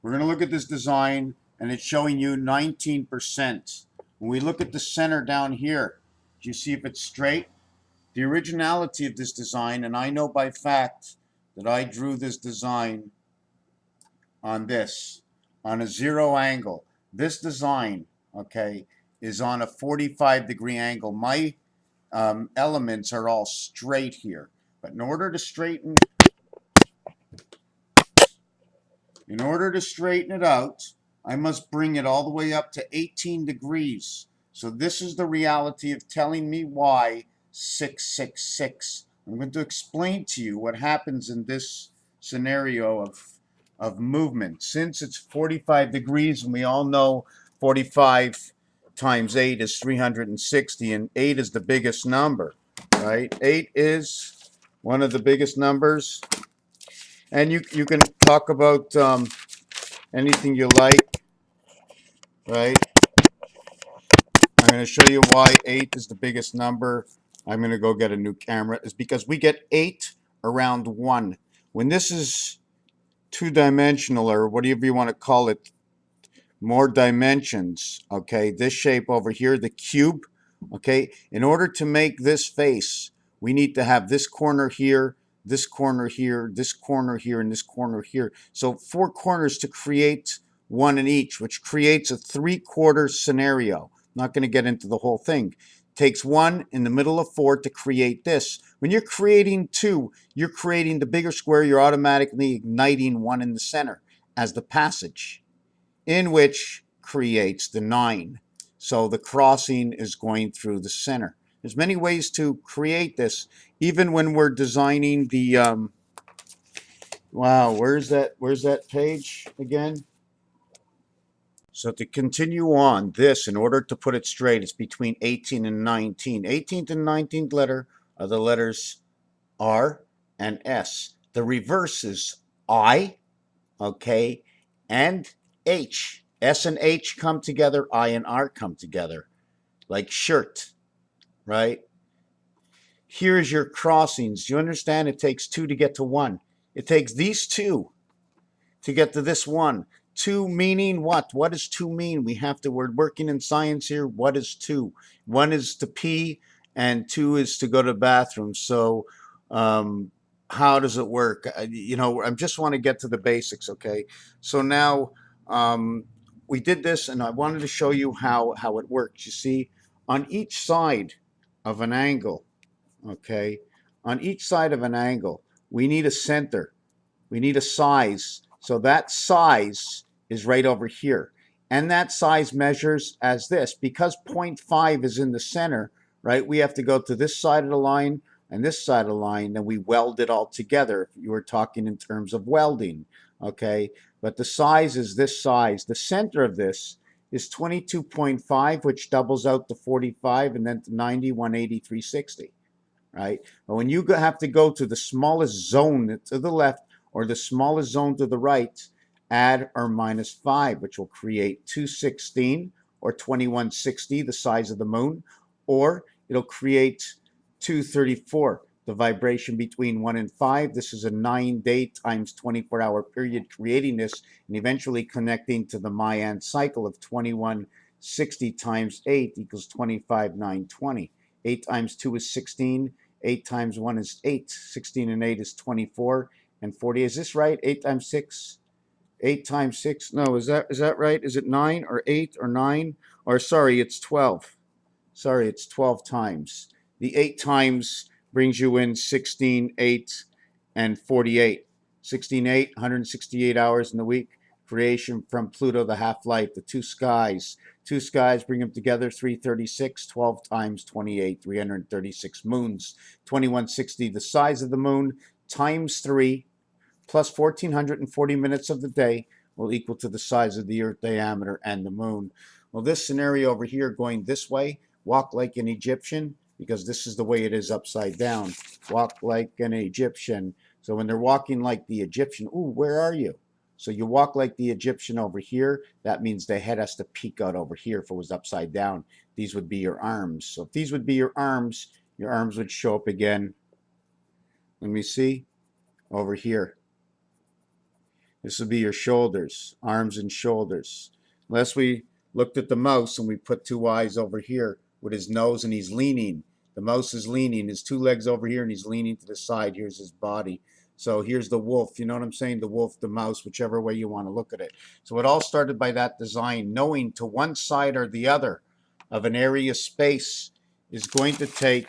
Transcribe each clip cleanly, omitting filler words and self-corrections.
We're going to look at this design, and it's showing you 19%. When we look at the center down here, do you see if it's straight? The originality of this design, and I know by fact that I drew this design on this, on a 0 angle. This design, okay, is on a 45-degree angle. My elements are all straight here. But in order to straighten it out, I must bring it all the way up to 18 degrees. So this is the reality of telling me why 666. I'm going to explain to you what happens in this scenario of movement. Since it's 45 degrees, and we all know 45 times 8 is 360, and 8 is the biggest number, right? 8 is one of the biggest numbers. And you can talk about anything you like, right? I'm going to show you why 8 is the biggest number. I'm going to go get a new camera. It's because we get 8 around 1. When this is two-dimensional, or whatever you want to call it, more dimensions, okay? This shape over here, the cube, okay? In order to make this face, we need to have this corner here, this corner here, this corner here, and this corner here. So 4 corners to create one in each, which creates a 3/4 scenario. I'm not going to get into the whole thing. Takes 1 in the middle of 4 to create this. When you're creating 2, you're creating the bigger square. You're automatically igniting 1 in the center as the passage, in which creates the 9. So the crossing is going through the center. There's many ways to create this, even when we're designing the wow, where's that page again? So to continue on this, in order to put it straight, it's between 18 and 19. 18th and 19th letter are the letters R and S. The reverse is I, okay, and H. S and H come together, I and R come together, like shirt, right? Here's your crossings. Do you understand? It takes 2 to get to 1. It takes these 2 to get to this 1. 2 meaning what? What does 2 mean? We're working in science here. What is 2? 1 is to pee, and 2 is to go to the bathroom. So, how does it work? I just want to get to the basics, okay? So now, we did this, and I wanted to show you how it works. You see, on each side of an angle, okay, on each side of an angle, we need a center. We need a size. So that size is right over here. And that size measures as this. Because 0.5 is in the center, right, we have to go to this side of the line and this side of the line, and we weld it all together if you were talking in terms of welding, okay? But the size is this size. The center of this is 22.5, which doubles out to 45, and then to 90, 180, 360, right? But when you have to go to the smallest zone to the left or the smallest zone to the right, add or minus 5, which will create 216 or 2160, the size of the moon, or it'll create 234, the vibration between 1 and 5. This is a 9-day times 24-hour period creating this, and eventually connecting to the Mayan cycle of 2160 times 8 equals 25,920. 8 times 2 is 16. 8 times 1 is 8. 16 and 8 is 24. And 40. Is this right? 8 times 6? 8 times 6? No, is that right? Is it 9 or 8 or 9? Or sorry, it's 12. Sorry, it's 12 times. The 8 times brings you in 16, 8, and 48. 16, 8, 168 hours in the week. Creation from Pluto, the half-life, the 2 skies. 2 skies, bring them together, 336, 12 times 28, 336 moons. 2160, the size of the moon, times 3, plus 1440 minutes of the day will equal to the size of the Earth diameter and the moon. Well, this scenario over here going this way, walk like an Egyptian, because this is the way it is upside down. Walk like an Egyptian. So when they're walking like the Egyptian, ooh, where are you? So you walk like the Egyptian over here. That means the head has to peek out over here if it was upside down. These would be your arms. So if these would be your arms would show up again. Let me see. Over here. This would be your shoulders, arms and shoulders. Unless we looked at the mouse and we put two eyes over here with his nose and he's leaning. The mouse is leaning, his two legs over here and he's leaning to the side. Here's his body. So here's the wolf, you know what I'm saying? The wolf, the mouse, whichever way you want to look at it. So it all started by that design, knowing to one side or the other of an area space is going to take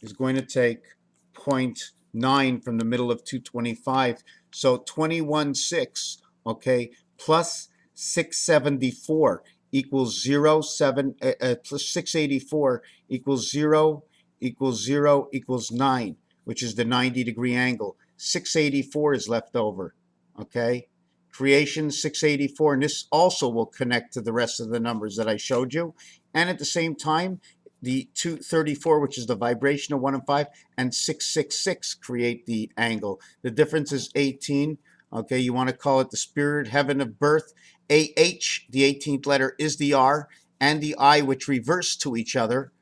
0.9 from the middle of 225. So 21.6, okay, plus 674 equals 0, 7, plus 684 equals 0, equals 0, equals 9, which is the 90-degree angle. 684 is left over, okay? Creation 684, and this also will connect to the rest of the numbers that I showed you. And at the same time, the 234, which is the vibration of 1 and 5, and 666 create the angle. The difference is 18. Okay, you want to call it the spirit heaven of birth. AH, the 18th letter, is the R, and the I, which reverse to each other.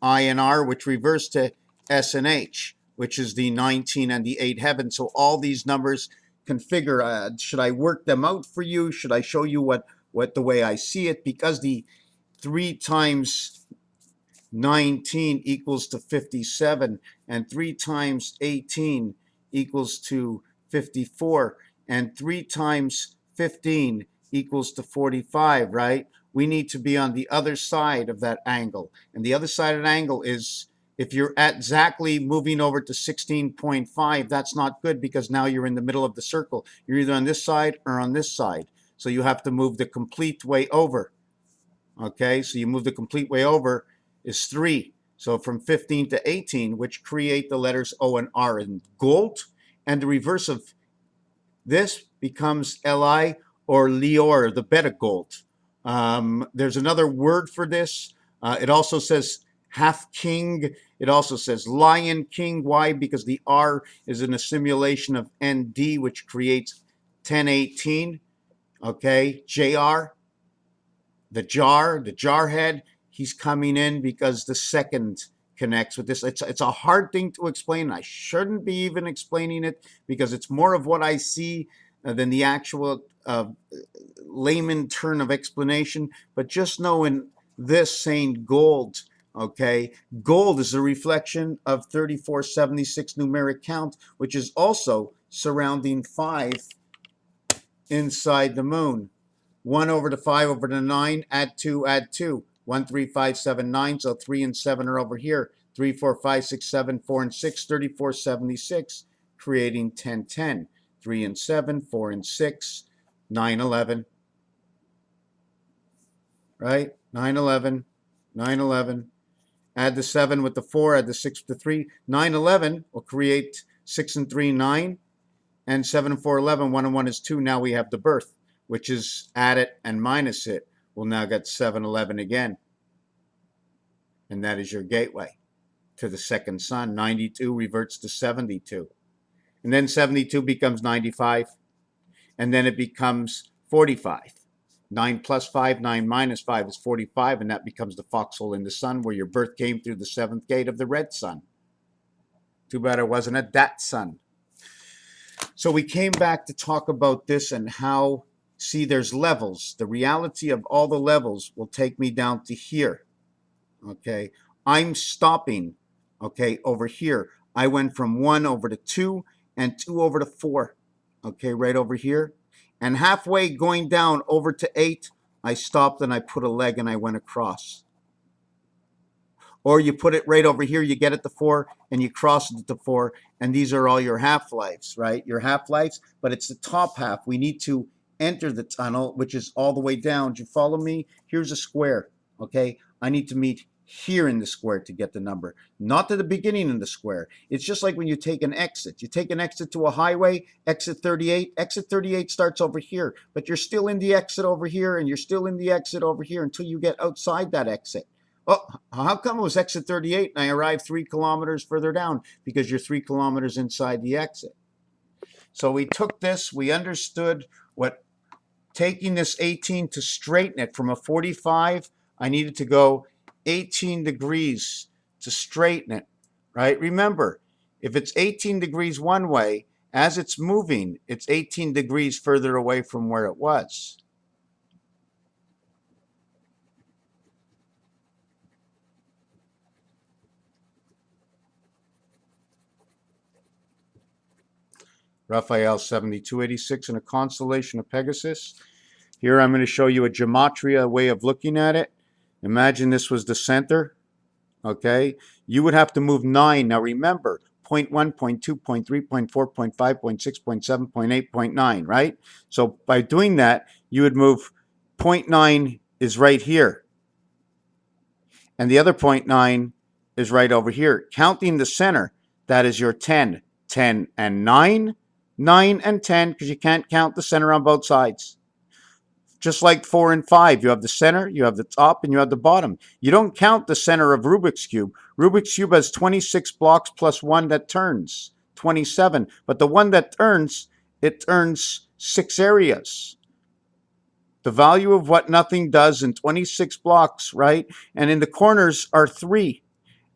I and R, which reverse to S and H, which is the 19 and the 8 heaven. So all these numbers configure. Should I work them out for you? Should I show you what the way I see it? Because the 3 times 19 equals to 57, and 3 times 18 equals to 54, and 3 times 15 equals to 45, right? We need to be on the other side of that angle. And the other side of the angle is, if you're exactly moving over to 16.5, that's not good because now you're in the middle of the circle. You're either on this side or on this side. So you have to move the complete way over. Okay, so you move the complete way over is 3. So from 15 to 18, which create the letters O and R in gold, and the reverse of this becomes Li or Lior, the beta gold. There's another word for this. It also says half king. It also says lion king. Why? Because the R is in a simulation of ND, which creates 1018. Okay, JR. The jar head, he's coming in because the second connects with this. It's a hard thing to explain. I shouldn't be even explaining it because it's more of what I see than the actual layman turn of explanation. But just knowing this saying gold, okay, gold is a reflection of 3476 numeric count, which is also surrounding 5 inside the moon. 1 over to 5 over to 9, add 2, add 2. 1, 3, 5, 7, 9, so 3 and 7 are over here. 3, 4, 5, 6, 7, 4 and 6, 34, 76, creating 10, 10. 3 and 7, 4 and 6, 9, 11. Right? 9, 11, 9, 11. Add the 7 with the 4, add the 6 with the 3. 9, 11 will create 6 and 3, 9. And 7 and 4, 11. 1 and 1 is 2. Now we have the birth, which is add it and minus it. We'll now get 7, 11 again. And that is your gateway to the second sun. 92 reverts to 72. And then 72 becomes 95. And then it becomes 45. 9 plus 5, 9 minus 5 is 45. And that becomes the foxhole in the sun where your birth came through the 7th gate of the red sun. Too bad it wasn't at that sun. So we came back to talk about this and how, see, there's levels. The reality of all the levels will take me down to here. Okay, I'm stopping, okay, over here. I went from 1 over to 2 and 2 over to 4, okay, right over here. And halfway going down over to 8, I stopped and I put a leg and I went across. Or you put it right over here, you get it to 4 and you cross it to 4, and these are all your half-lives, right? Your half-lives, but it's the top half. We need to enter the tunnel, which is all the way down. Do you follow me? Here's a square, okay? I need to meet here in the square to get the number, not to the beginning in the square. It's just like when you take an exit. You take an exit to a highway, exit 38. Exit 38 starts over here, but you're still in the exit over here, and you're still in the exit over here until you get outside that exit. Oh, how come it was exit 38 and I arrived 3 kilometers further down? Because you're 3 kilometers inside the exit. So we took this, we understood what taking this 18 to straighten it from a 45, I needed to go 18 degrees to straighten it, right? Remember, if it's 18 degrees one way as it's moving, it's 18 degrees further away from where it was. Raphael 7286 in a constellation of Pegasus. Here I'm going to show you a gematria way of looking at it. Imagine this was the center, okay? You would have to move 9. Now remember, 0.1, 0.2, 0.3, 0.4, 0.5, 0.6, 0.7, 0.8, 0.9, right? So by doing that, you would move 0.9 is right here. And the other 0.9 is right over here. Counting the center, that is your 10. 10 and 9, 9 and 10, because you can't count the center on both sides. Just like 4 and 5, you have the center, you have the top, and you have the bottom. You don't count the center of Rubik's Cube. Rubik's Cube has 26 blocks plus one that turns, 27. But the one that turns, it turns 6 areas. The value of what nothing does in 26 blocks, right? And in the corners are 3.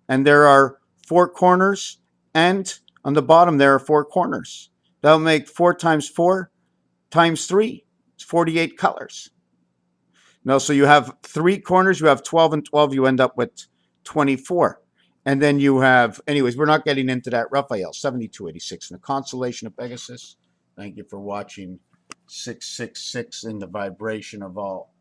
And there are 4 corners, and on the bottom there are 4 corners. That'll make 4 times 4 times 3. It's 48 colors. No, so you have 3 corners, you have 12 and 12, you end up with 24. And then you have, anyways, we're not getting into that. Raphael, 7286 in the constellation of Pegasus. Thank you for watching 666 in the vibration of all.